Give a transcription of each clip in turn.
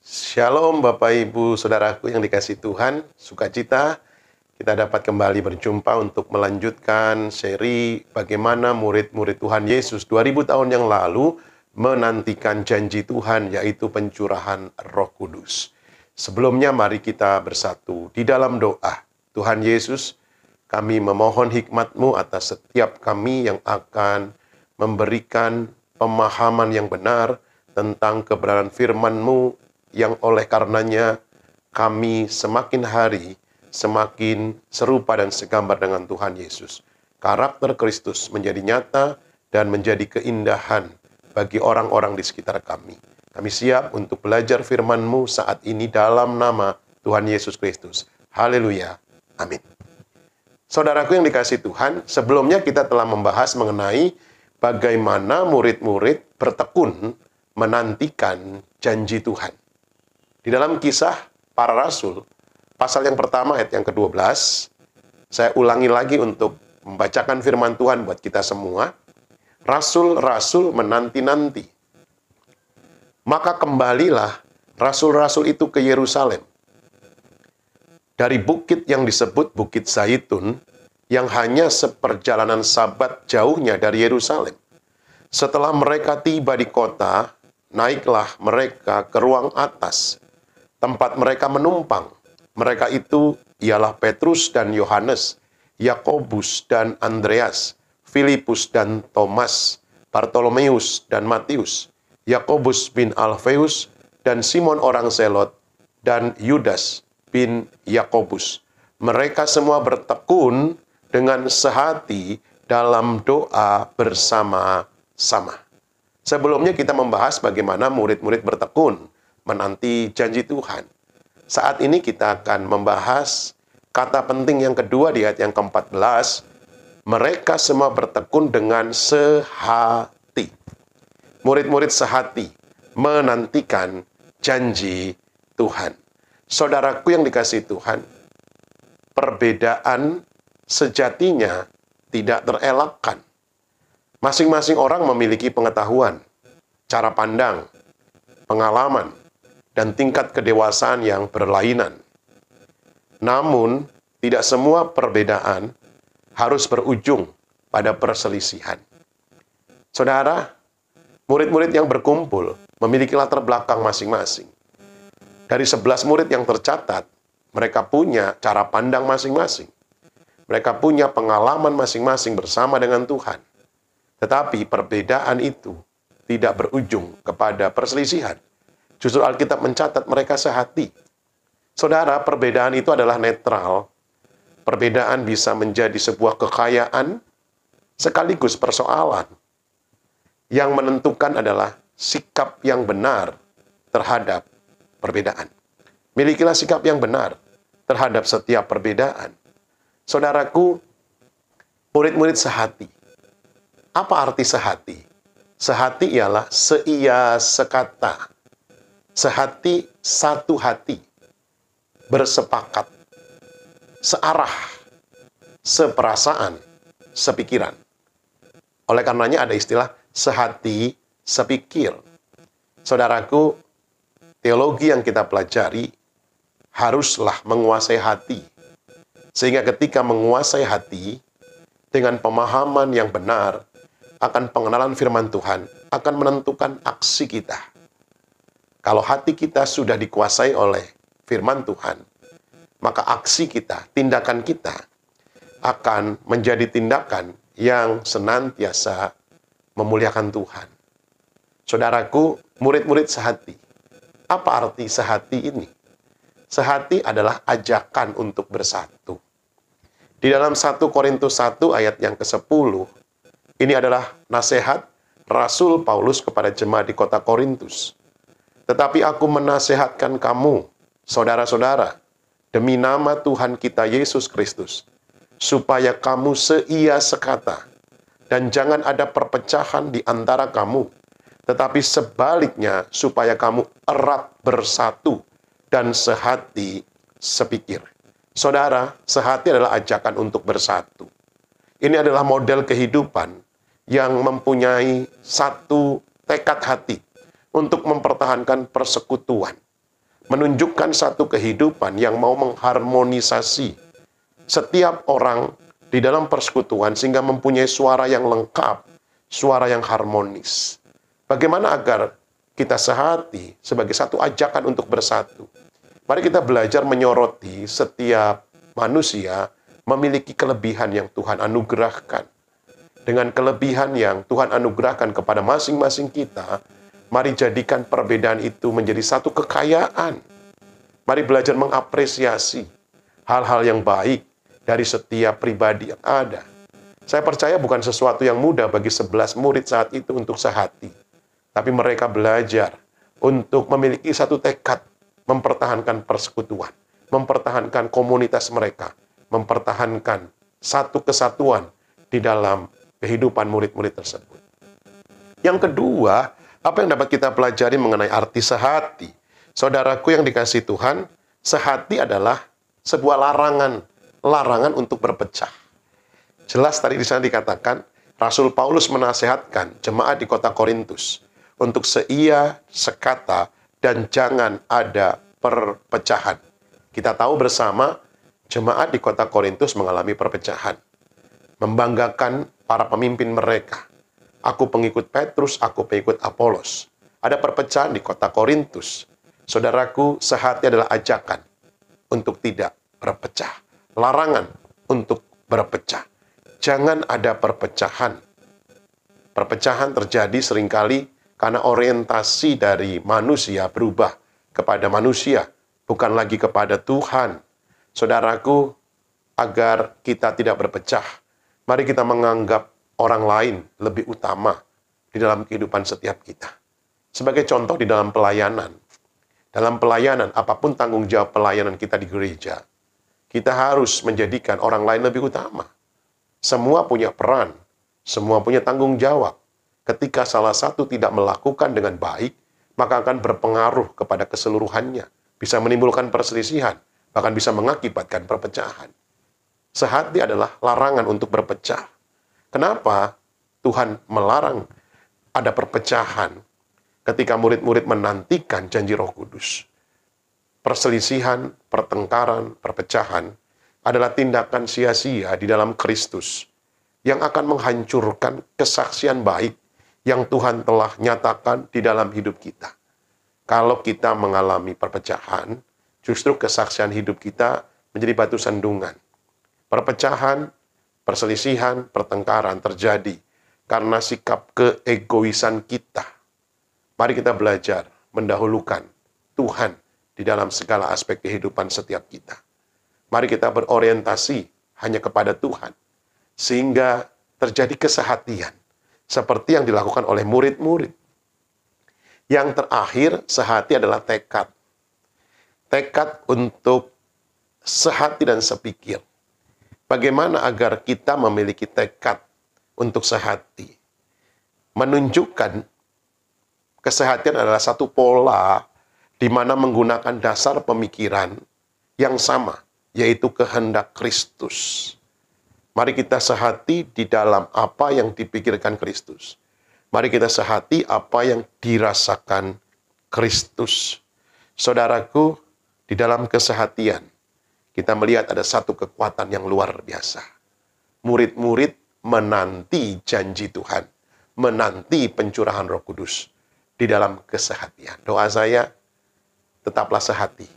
Shalom Bapak Ibu Saudaraku yang dikasihi Tuhan, sukacita kita dapat kembali berjumpa untuk melanjutkan seri bagaimana murid-murid Tuhan Yesus 2000 tahun yang lalu menantikan janji Tuhan, yaitu pencurahan Roh Kudus. Sebelumnya mari kita bersatu di dalam doa. Tuhan Yesus, kami memohon hikmat-Mu atas setiap kami yang akan memberikan pemahaman yang benar tentang kebenaran firman-Mu, yang oleh karenanya kami semakin hari semakin serupa dan segambar dengan Tuhan Yesus. Karakter Kristus menjadi nyata dan menjadi keindahan bagi orang-orang di sekitar kami. Kami siap untuk belajar firman-Mu saat ini dalam nama Tuhan Yesus Kristus. Haleluya. Amin. Saudaraku yang dikasihi Tuhan, sebelumnya kita telah membahas mengenai bagaimana murid-murid bertekun menantikan janji Tuhan. Di dalam Kisah Para Rasul, pasal yang pertama ayat yang ke-12, saya ulangi lagi untuk membacakan firman Tuhan buat kita semua. Rasul-rasul menanti-nanti. Maka kembalilah rasul-rasul itu ke Yerusalem. Dari bukit yang disebut Bukit Zaitun, yang hanya seperjalanan Sabat jauhnya dari Yerusalem. Setelah mereka tiba di kota, naiklah mereka ke ruang atas, tempat mereka menumpang. Mereka itu ialah Petrus dan Yohanes, Yakobus dan Andreas, Filipus dan Thomas, Bartolomeus dan Matius, Yakobus bin Alfeus dan Simon orang Zelot, dan Yudas bin Yakobus. Mereka semua bertekun dengan sehati dalam doa bersama-sama. Sebelumnya kita membahas bagaimana murid-murid bertekun menanti janji Tuhan. Saat ini kita akan membahas kata penting yang kedua di ayat yang ke-14. Mereka semua bertekun dengan sehati. Murid-murid sehati menantikan janji Tuhan. Saudaraku yang dikasihi Tuhan, perbedaan sejatinya tidak terelakkan. Masing-masing orang memiliki pengetahuan, cara pandang, pengalaman, dan tingkat kedewasaan yang berlainan. Namun, tidak semua perbedaan harus berujung pada perselisihan. Saudara, murid-murid yang berkumpul memiliki latar belakang masing-masing. Dari 11 murid yang tercatat, mereka punya cara pandang masing-masing. Mereka punya pengalaman masing-masing bersama dengan Tuhan. Tetapi perbedaan itu tidak berujung kepada perselisihan. Justru Alkitab mencatat mereka sehati. Saudara, perbedaan itu adalah netral. Perbedaan bisa menjadi sebuah kekayaan sekaligus persoalan. Yang menentukan adalah sikap yang benar terhadap perbedaan. Milikilah sikap yang benar terhadap setiap perbedaan. Saudaraku, murid-murid sehati. Apa arti sehati? Sehati ialah seia sekata. Sehati, satu hati, bersepakat, searah, seperasaan, sepikiran. Oleh karenanya ada istilah sehati, sepikir. Saudaraku, teologi yang kita pelajari haruslah menguasai hati. Sehingga ketika menguasai hati, dengan pemahaman yang benar, akan pengenalan firman Tuhan, akan menentukan aksi kita. Kalau hati kita sudah dikuasai oleh firman Tuhan, maka aksi kita, tindakan kita, akan menjadi tindakan yang senantiasa memuliakan Tuhan. Saudaraku, murid-murid sehati. Apa arti sehati ini? Sehati adalah ajakan untuk bersatu. Di dalam 1 Korintus 1 ayat yang ke-10, ini adalah nasihat Rasul Paulus kepada jemaat di kota Korintus. Tetapi aku menasehatkan kamu, saudara-saudara, demi nama Tuhan kita Yesus Kristus, supaya kamu seia sekata, dan jangan ada perpecahan di antara kamu, tetapi sebaliknya supaya kamu erat bersatu dan sehati sepikir. Saudara, sehati adalah ajakan untuk bersatu. Ini adalah model kehidupan yang mempunyai satu tekad hati untuk mempertahankan persekutuan. menunjukkan satu kehidupan yang mau mengharmonisasi setiap orang di dalam persekutuan sehingga mempunyai suara yang lengkap, suara yang harmonis. Bagaimana agar kita sehati sebagai satu ajakan untuk bersatu? Mari kita belajar menyoroti setiap manusia memiliki kelebihan yang Tuhan anugerahkan. Dengan kelebihan yang Tuhan anugerahkan kepada masing-masing kita, mari jadikan perbedaan itu menjadi satu kekayaan. Mari belajar mengapresiasi hal-hal yang baik dari setiap pribadi yang ada. Saya percaya bukan sesuatu yang mudah bagi 11 murid saat itu untuk sehati. Tapi mereka belajar untuk memiliki satu tekad, mempertahankan persekutuan, mempertahankan komunitas mereka, mempertahankan satu kesatuan di dalam kehidupan murid-murid tersebut. Yang kedua, apa yang dapat kita pelajari mengenai arti sehati? Saudaraku yang dikasihi Tuhan, sehati adalah sebuah larangan untuk berpecah. Jelas tadi di sana dikatakan, Rasul Paulus menasehatkan jemaat di kota Korintus untuk seia, sekata, dan jangan ada perpecahan. Kita tahu bersama, jemaat di kota Korintus mengalami perpecahan. Membanggakan para pemimpin mereka. Aku pengikut Petrus, aku pengikut Apolos. Ada perpecahan di kota Korintus. Saudaraku, sehati adalah ajakan untuk tidak berpecah. Larangan untuk berpecah. Jangan ada perpecahan. Perpecahan terjadi seringkali karena orientasi dari manusia berubah kepada manusia, bukan lagi kepada Tuhan. Saudaraku, agar kita tidak berpecah, mari kita menganggap orang lain lebih utama di dalam kehidupan setiap kita. Sebagai contoh di dalam pelayanan. Dalam pelayanan, apapun tanggung jawab pelayanan kita di gereja, kita harus menjadikan orang lain lebih utama. Semua punya peran, semua punya tanggung jawab. Ketika salah satu tidak melakukan dengan baik, maka akan berpengaruh kepada keseluruhannya. Bisa menimbulkan perselisihan, bahkan bisa mengakibatkan perpecahan. Sehati adalah larangan untuk berpecah. Kenapa Tuhan melarang ada perpecahan ketika murid-murid menantikan janji Roh Kudus? Perselisihan, pertengkaran, perpecahan adalah tindakan sia-sia di dalam Kristus yang akan menghancurkan kesaksian baik yang Tuhan telah nyatakan di dalam hidup kita. Kalau kita mengalami perpecahan, justru kesaksian hidup kita menjadi batu sandungan. Perpecahan, perselisihan, pertengkaran terjadi karena sikap keegoisan kita. Mari kita belajar mendahulukan Tuhan di dalam segala aspek kehidupan setiap kita. Mari kita berorientasi hanya kepada Tuhan, sehingga terjadi kesehatian, seperti yang dilakukan oleh murid-murid. Yang terakhir, sehati adalah tekad. Tekad untuk sehati dan sepikir. Bagaimana agar kita memiliki tekad untuk sehati? Menunjukkan kesehatian adalah satu pola di mana menggunakan dasar pemikiran yang sama, yaitu kehendak Kristus. Mari kita sehati di dalam apa yang dipikirkan Kristus. Mari kita sehati apa yang dirasakan Kristus. Saudaraku, di dalam kesehatian, kita melihat ada satu kekuatan yang luar biasa. Murid-murid menanti janji Tuhan, menanti pencurahan Roh Kudus di dalam kesehatian. Doa saya, tetaplah sehati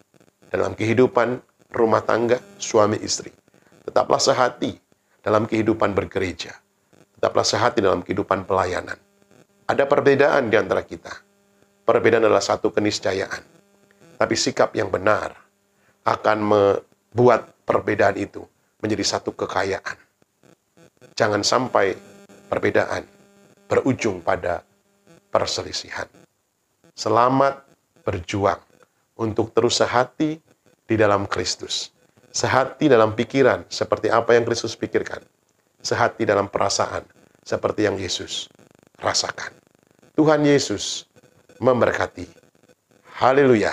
dalam kehidupan rumah tangga, suami istri. Tetaplah sehati dalam kehidupan bergereja. Tetaplah sehati dalam kehidupan pelayanan. Ada perbedaan di antara kita. Perbedaan adalah satu keniscayaan. Tapi sikap yang benar akan membuat perbedaan itu menjadi satu kekayaan. Jangan sampai perbedaan berujung pada perselisihan. Selamat berjuang untuk terus sehati di dalam Kristus. Sehati dalam pikiran seperti apa yang Kristus pikirkan. Sehati dalam perasaan seperti yang Yesus rasakan. Tuhan Yesus memberkati. Haleluya.